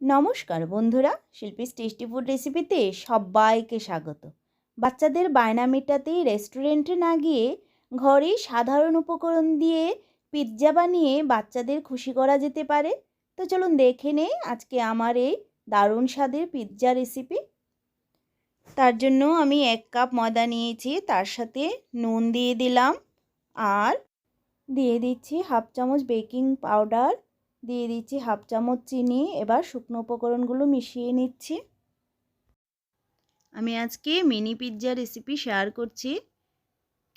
নমস্কার বন্ধুরা, Shilpi's tasty food রেসিপিতে সবাইকে স্বাগত। বাচ্চাদের বায়না মেটাতেই রেস্টুরেন্টে না গিয়ে ঘরেই সাধারণ উপকরণ দিয়ে পিৎজা বানিয়ে বাচ্চাদের খুশি করা যেতে পারে। তো চলুন দেখে নেই আজকে আমার এই দারুণ স্বাদের পিৎজা রেসিপি। তার জন্য আমি 1 কাপ ময়দা নিয়েছি, তার সাথে নুন দিয়ে দিলাম আর দিয়ে দিচ্ছি হাফ চামচ বেকিং পাউডার, দিয়ে দিচ্ছি হাফ চামচ চিনি। এবার শুকনো উপকরণগুলো মিশিয়ে নিচ্ছি। আমি আজকে মিনি পিৎজা রেসিপি শেয়ার করছি,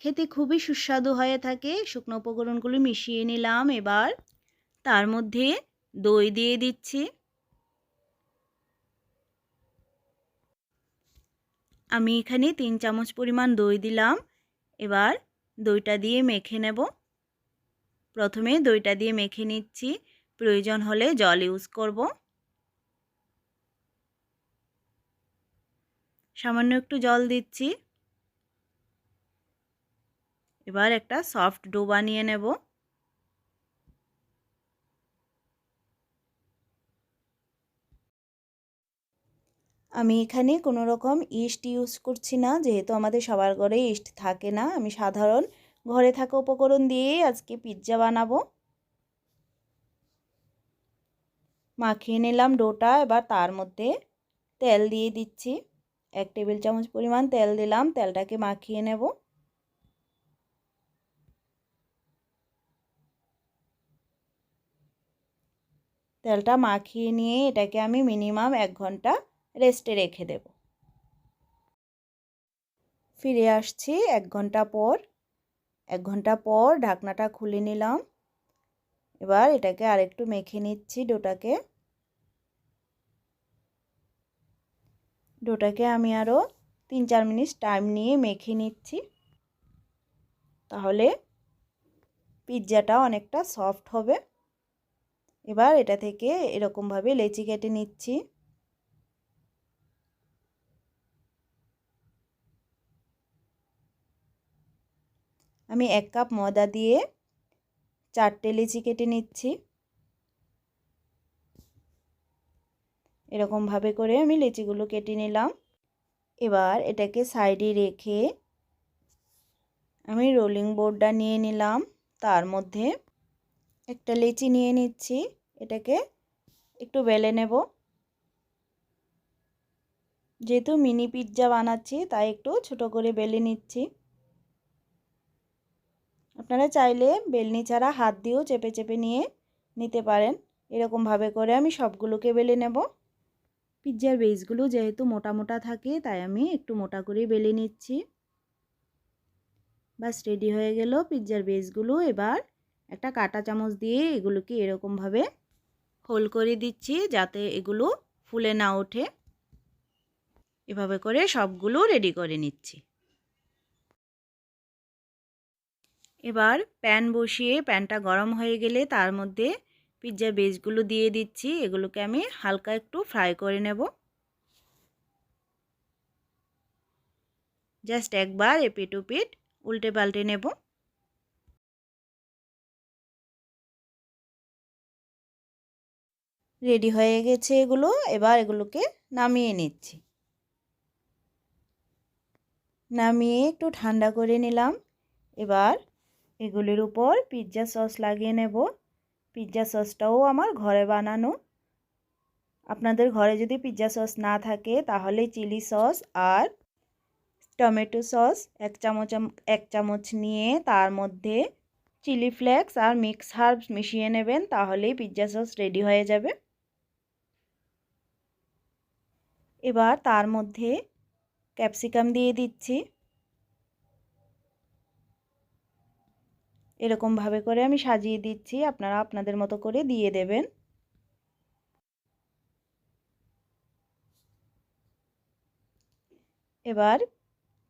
খেতে খুবই সুস্বাদু হয়ে থাকে। শুকনো উপকরণগুলো মিশিয়ে নিলাম। এবার তার মধ্যে দই দিয়ে দিচ্ছি। আমি এখানে 3 চামচ পরিমাণ দই দিলাম। এবার দইটা দিয়ে মেখে নেব। প্রথমে দইটা দিয়ে মেখে নিচ্ছি, প্রয়োজন হলে জল ইউজ করব। সামান্য একটু জল দিচ্ছি। এবার একটা সফট ডো বানিয়ে নেব। আমি এখানে কোনো রকম ইস্ট ইউজ করছি না, যেহেতু আমাদের সবার ঘরে ইস্ট থাকে না। আমি সাধারণ ঘরে থাকা উপকরণ দিয়েই আজকে পিৎজা বানাবো। মাখিয়ে নিলাম ডোটা। এবার তার মধ্যে তেল দিয়ে দিচ্ছি। 1 টেবিল চামচ পরিমাণ তেল দিলাম। তেলটাকে মাখিয়ে নেব। তেলটা মাখিয়ে নিয়ে এটাকে আমি মিনিমাম 1 ঘন্টা রেস্টে রেখে দেব। ফিরে আসছি 1 ঘন্টা পর। 1 ঘন্টা পর ঢাকনাটা খুলে নিলাম। এবার এটাকে আরেকটু মেখে নিচ্ছি ডোটাকে আমি আরও 3-4 মিনিট টাইম নিয়ে মেখে নিচ্ছি, তাহলে পিৎজাটা অনেকটা সফট হবে। এবার এটা থেকে এরকমভাবে লেচি কেটে নিচ্ছি। আমি 1 কাপ ময়দা দিয়ে 4টে লেচি কেটে নিচ্ছি। এরকমভাবে করে আমি লেচিগুলো কেটে নিলাম। এবার এটাকে সাইডে রেখে আমি রোলিং বোর্ডটা নিয়ে নিলাম। তার মধ্যে একটা লেচি নিয়ে নিচ্ছি। এটাকে একটু বেলে নেব। যেহেতু মিনি পিৎজা বানাচ্ছি তাই একটু ছোট করে বেলে নিচ্ছি। আপনারা চাইলে বেলনি ছাড়া হাত দিয়েও চেপে চেপে নিয়ে নিতে পারেন। এরকমভাবে করে আমি সবগুলোকে বেলে নেব। পিৎজার বেসগুলো যেহেতু মোটা মোটা থাকে তাই আমি একটু মোটা করে বেলে নিচ্ছি। বাস রেডি হয়ে গেল পিৎজার বেসগুলো। এবার একটা কাঁটা চামচ দিয়ে এগুলোকে এরকমভাবে হোল করে দিচ্ছি যাতে এগুলো ফুলে না ওঠে। এভাবে করে সবগুলো রেডি করে নিচ্ছি। এবার প্যান বসিয়ে প্যানটা গরম হয়ে গেলে তার মধ্যে পিৎজার বেসগুলো দিয়ে দিচ্ছি। এগুলোকে আমি হালকা একটু ফ্রাই করে নেব। জাস্ট একবার এপিট ওপিট উল্টে পাল্টে নেব। রেডি হয়ে গেছে এগুলো। এবার এগুলোকে নামিয়ে নিচ্ছি। নামিয়ে একটু ঠান্ডা করে নিলাম। এবার এগুলির উপর পিৎজা সস লাগিয়ে নেব। পিৎজা সসটাও আমার ঘরে বানানো। আপনাদের ঘরে যদি পিৎজা সস না থাকে তাহলে চিলি সস আর টমেটো সস 1 চামচ নিয়ে তার মধ্যে চিলি ফ্লেক্স আর মিক্স হার্বস মিশিয়ে নেবেন, তাহলেই পিৎজা সস রেডি হয়ে যাবে। এবার তার মধ্যে ক্যাপসিকাম দিয়ে দিচ্ছি। এরকমভাবে করে আমি সাজিয়ে দিচ্ছি, আপনারা আপনাদের মতো করে দিয়ে দেবেন। এবার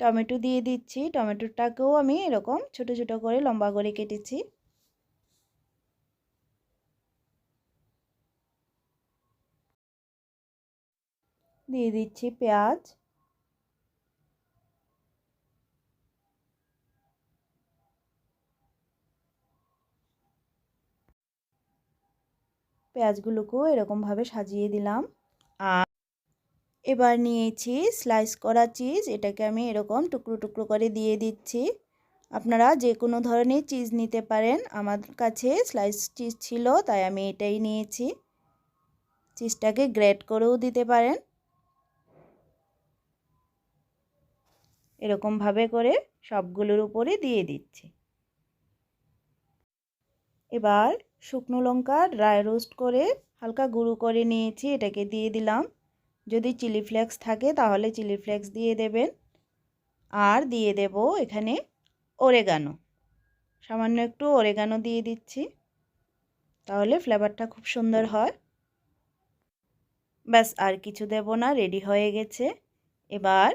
টমেটো দিয়ে দিচ্ছি। টমেটোটাকেও আমি এরকম ছোট ছোট করে লম্বা করে কেটেছি। দিয়ে দিচ্ছি পেঁয়াজ। পেঁয়াজগুলোকেও এরকমভাবে সাজিয়ে দিলাম। আর এবার নিয়েছি স্লাইস করা চিজ, এটাকে আমি এরকম টুকরো টুকরো করে দিয়ে দিচ্ছি। আপনারা যে কোনো ধরনের চিজ নিতে পারেন, আমার কাছে স্লাইস চিজ ছিল তাই আমি এটাই নিয়েছি। চিজটাকে গ্রেট করেও দিতে পারেন। এরকমভাবে করে সবগুলোর উপরে দিয়ে দিচ্ছি। এবার শুকনো লঙ্কা ড্রাই রোস্ট করে হালকা গুঁড়ো করে নিয়েছি, এটাকে দিয়ে দিলাম। যদি চিলি ফ্লেক্স থাকে তাহলে চিলি ফ্লেক্স দিয়ে দেবেন। আর দিয়ে দেব এখানে অরেগানো, সামান্য একটু অরেগানো দিয়ে দিচ্ছি, তাহলে ফ্লেভারটা খুব সুন্দর হয়। ব্যাস আর কিছু দেব না, রেডি হয়ে গেছে। এবার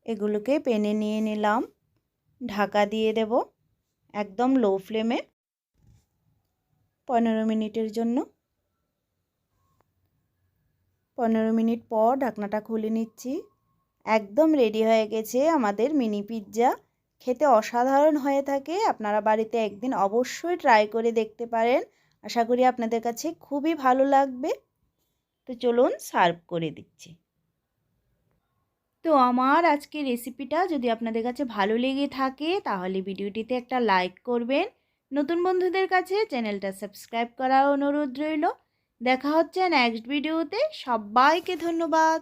এগুলোকে প্যানে নিয়ে নিলাম, ঢাকা দিয়ে দেব একদম লো ফ্লেমে 15 মিনিটের জন্য। 15 মিনিট পর ঢাকনাটা খুলে নিচ্ছি। একদম রেডি হয়ে গেছে আমাদের মিনি পিৎজা। খেতে অসাধারণ হয়ে থাকে, আপনারা বাড়িতে একদিন অবশ্যই ট্রাই করে দেখতে পারেন। আশা করি আপনাদের কাছে খুবই ভালো লাগবে। তো চলুন সার্ভ করে দিচ্ছি। তো আমার আজকের রেসিপিটা যদি আপনাদের কাছে ভালো লেগে থাকে তাহলে ভিডিওটিতে একটা লাইক করবেন। নতুন বন্ধুদের কাছে চ্যানেলটা সাবস্ক্রাইব করার অনুরোধ রইল। দেখা হচ্ছে নেক্সট ভিডিওতে। সবাইকে ধন্যবাদ।